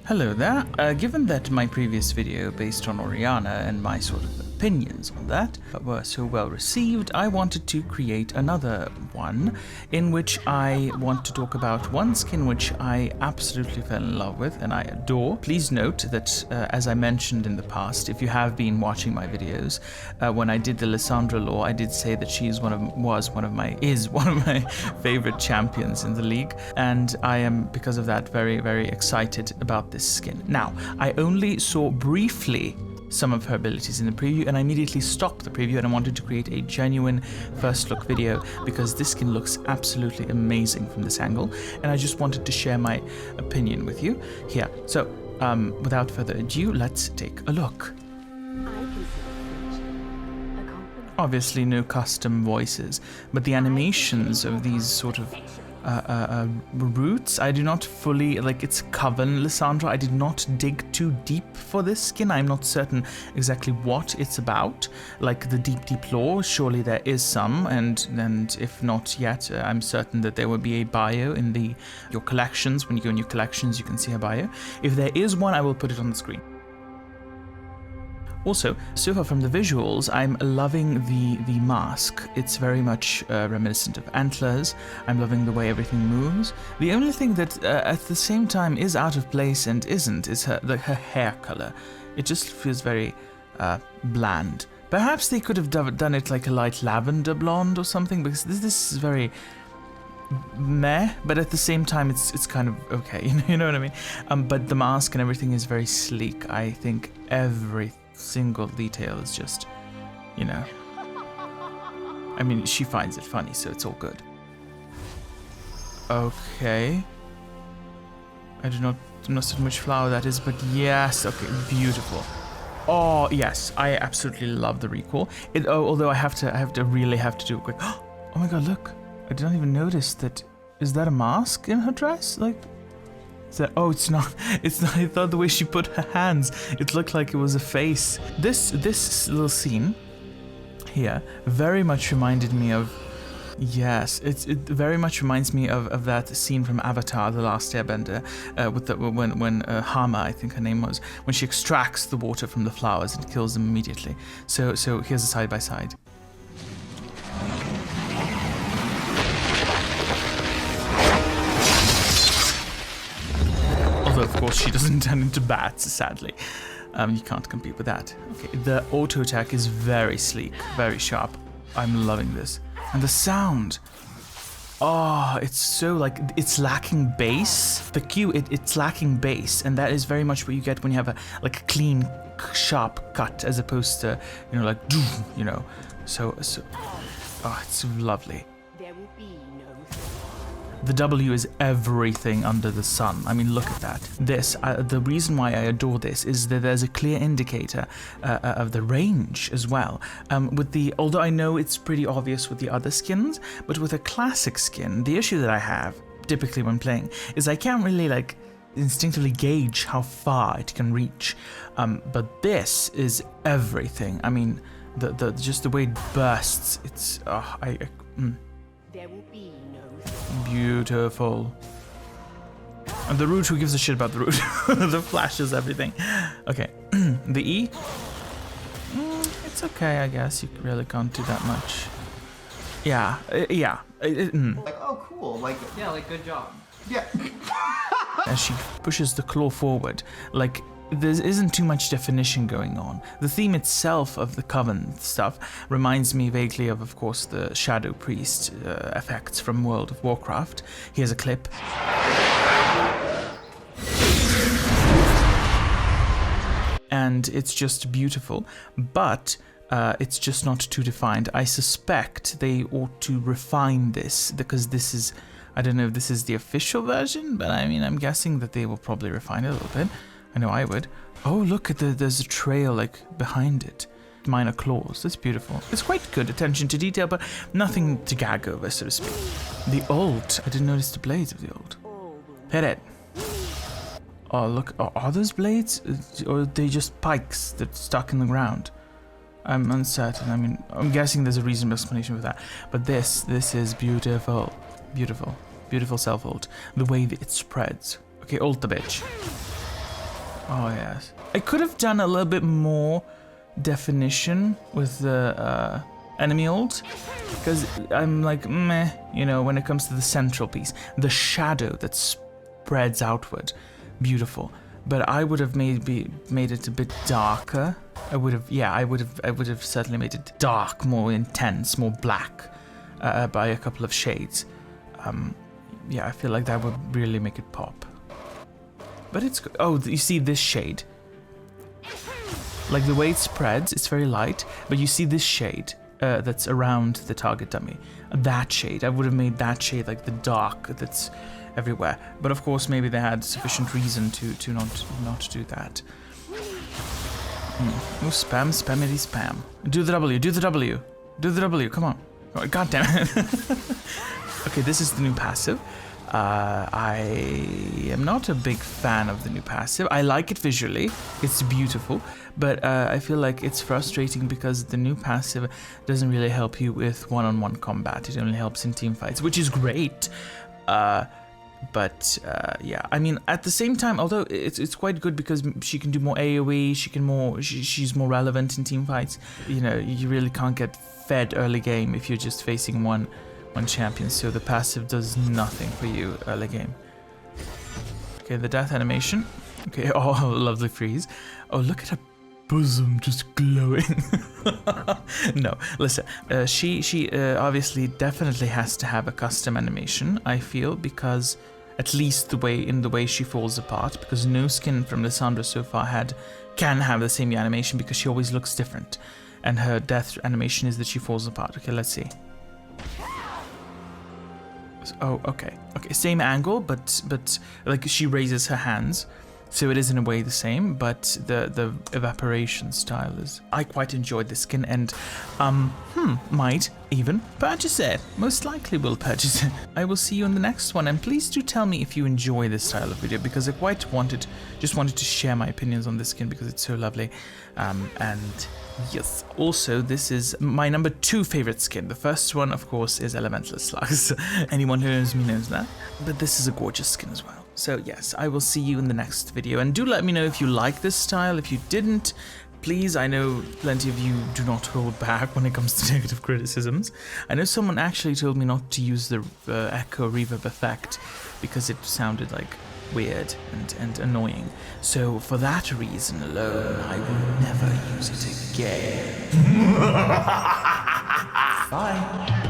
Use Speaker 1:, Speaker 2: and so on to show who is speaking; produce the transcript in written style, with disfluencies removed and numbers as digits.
Speaker 1: Hello there. Given that my previous video based on Oriana and my sort of opinions on that were so well received, I wanted to create another one in which I want to talk about one skin which I absolutely fell in love with and I adore. Please note that as I mentioned in the past, if you have been watching my videos, when I did the Lissandra lore, I did say that she is one of my favorite champions in the league, and I am because of that very, very excited about this skin. Now, I only saw briefly some of her abilities in the preview and I immediately stopped the preview and I wanted to create a genuine first look video because this skin looks absolutely amazing from this angle and I just wanted to share my opinion with you here. So without further ado, let's take a look. Obviously no custom voices, but the animations of these sort of roots, I do not fully, like, it's Coven Lissandra. I did not dig too deep for this skin. I'm not certain exactly what it's about, like the deep lore. Surely there is some, and if not yet, I'm certain that there will be a bio in your collections. When you go in your collections, you can see a bio. If there is one, I will put it on the screen. Also, so far from the visuals, I'm loving the mask. It's very much reminiscent of antlers. I'm loving the way everything moves. The only thing that at the same time is out of place and isn't is her hair color. It just feels very bland. Perhaps they could have done it like a light lavender blonde or something, because this is very meh, but at the same time it's kind of okay, you know what I mean? But the mask and everything is very sleek. I think every single detail is just, you know, I mean, she finds it funny, so it's all good. Okay. I do not know which flower that is, but yes, okay, beautiful. Oh, yes, I absolutely love the recall. Although I have to really do it quick. Oh my god, look. I did not even notice that. Is that a mask in her dress? Like, oh, it's not. It's not. I thought the way she put her hands, it looked like it was a face. This little scene here very much reminded me of. Yes, it very much reminds me of that scene from Avatar: The Last Airbender, when Hama, I think her name was, when she extracts the water from the flowers and kills them immediately. So here's a side by side. Although, of course, she doesn't turn into bats, sadly. You can't compete with that. Okay, the auto attack is very sleek, very sharp. I'm loving this. And the sound. Oh, it's so, like, it's lacking bass. The Q, it's lacking bass, and that is very much what you get when you have a clean, sharp cut, as opposed to, you know, like, you know. So, oh, it's lovely. There will be no. The W is everything under the sun. I mean, look at that. This, the reason why I adore this is that there's a clear indicator of the range as well. Although I know it's pretty obvious with the other skins, but with a classic skin, the issue that I have typically when playing is I can't really like instinctively gauge how far it can reach. But this is everything. I mean, just the way it bursts. It's There will be no. Beautiful. And the root, who gives a shit about the root? The flashes, everything. Okay, the E. It's okay, I guess. You really can't do that much. Yeah, yeah.
Speaker 2: Like, oh, cool. Like, yeah, like, good job. Yeah.
Speaker 1: As she pushes the claw forward, like, there isn't too much definition going on. The theme itself of the Coven stuff reminds me vaguely of course, the Shadow Priest effects from World of Warcraft. Here's a clip. And it's just beautiful, but it's just not too defined. I suspect they ought to refine this, because this is, I don't know if this is the official version, but I mean, I'm guessing that they will probably refine it a little bit. I know I would. Oh, look at there's a trail like behind it. Minor claws. That's beautiful. It's quite good attention to detail, but nothing to gag over, so to speak. The ult. I didn't notice the blades of the ult. Hit it. Oh, look. Are those blades? Or are they just pikes that stuck in the ground? I'm uncertain. I mean, I'm guessing there's a reasonable explanation for that. But this is beautiful. Beautiful. Beautiful self-ult. The way that it spreads. Okay, ult the bitch. Oh, yes. I could have done a little bit more definition with the enemy ult, because I'm like, meh, you know, when it comes to the central piece. The shadow that spreads outward, beautiful. But I would have maybe made it a bit darker. I would have certainly made it dark, more intense, more black, by a couple of shades. Yeah, I feel like that would really make it pop. But it's good. Oh, you see this shade? Like the way it spreads, it's very light, but you see this shade that's around the target dummy. That shade, I would have made that shade like the dark that's everywhere. But of course, maybe they had sufficient reason to not do that. Oh, spam, spammity spam. Do the W, do the W. Do the W, come on. Oh, God damn it. Okay, this is the new passive. I am not a big fan of the new passive. I like it visually, it's beautiful, but I feel like it's frustrating because the new passive doesn't really help you with one-on-one combat. It only helps in team fights, which is great. But yeah, I mean, at the same time, although it's quite good because she can do more AoE, she's more relevant in team fights. You know, you really can't get fed early game if you're just facing one champion, so the passive does nothing for you early game. Okay, the death animation. Okay, oh, lovely freeze. Oh, look at her bosom just glowing. No, listen, she obviously definitely has to have a custom animation, I feel, because at least the way she falls apart, because no skin from Lissandra so far can have the same animation because she always looks different, and her death animation is that she falls apart. Okay, let's see. Oh, okay, same angle, but like she raises her hands, so it is in a way the same, but the evaporation style is. I quite enjoyed this skin, and might even purchase it. Most likely will purchase it. I will see you in the next one, and please do tell me if you enjoy this style of video, because I quite just wanted to share my opinions on this skin because it's so lovely. And yes, also this is my number 2 favorite skin. The first one, of course, is Elemental Slugs. Anyone who knows me knows that. But this is a gorgeous skin as well. So yes, I will see you in the next video, and do let me know if you like this style. If you didn't, please, I know plenty of you do not hold back when it comes to negative criticisms. I know someone actually told me not to use the echo reverb effect because it sounded like weird and annoying. So for that reason alone, I will never use it again. Bye.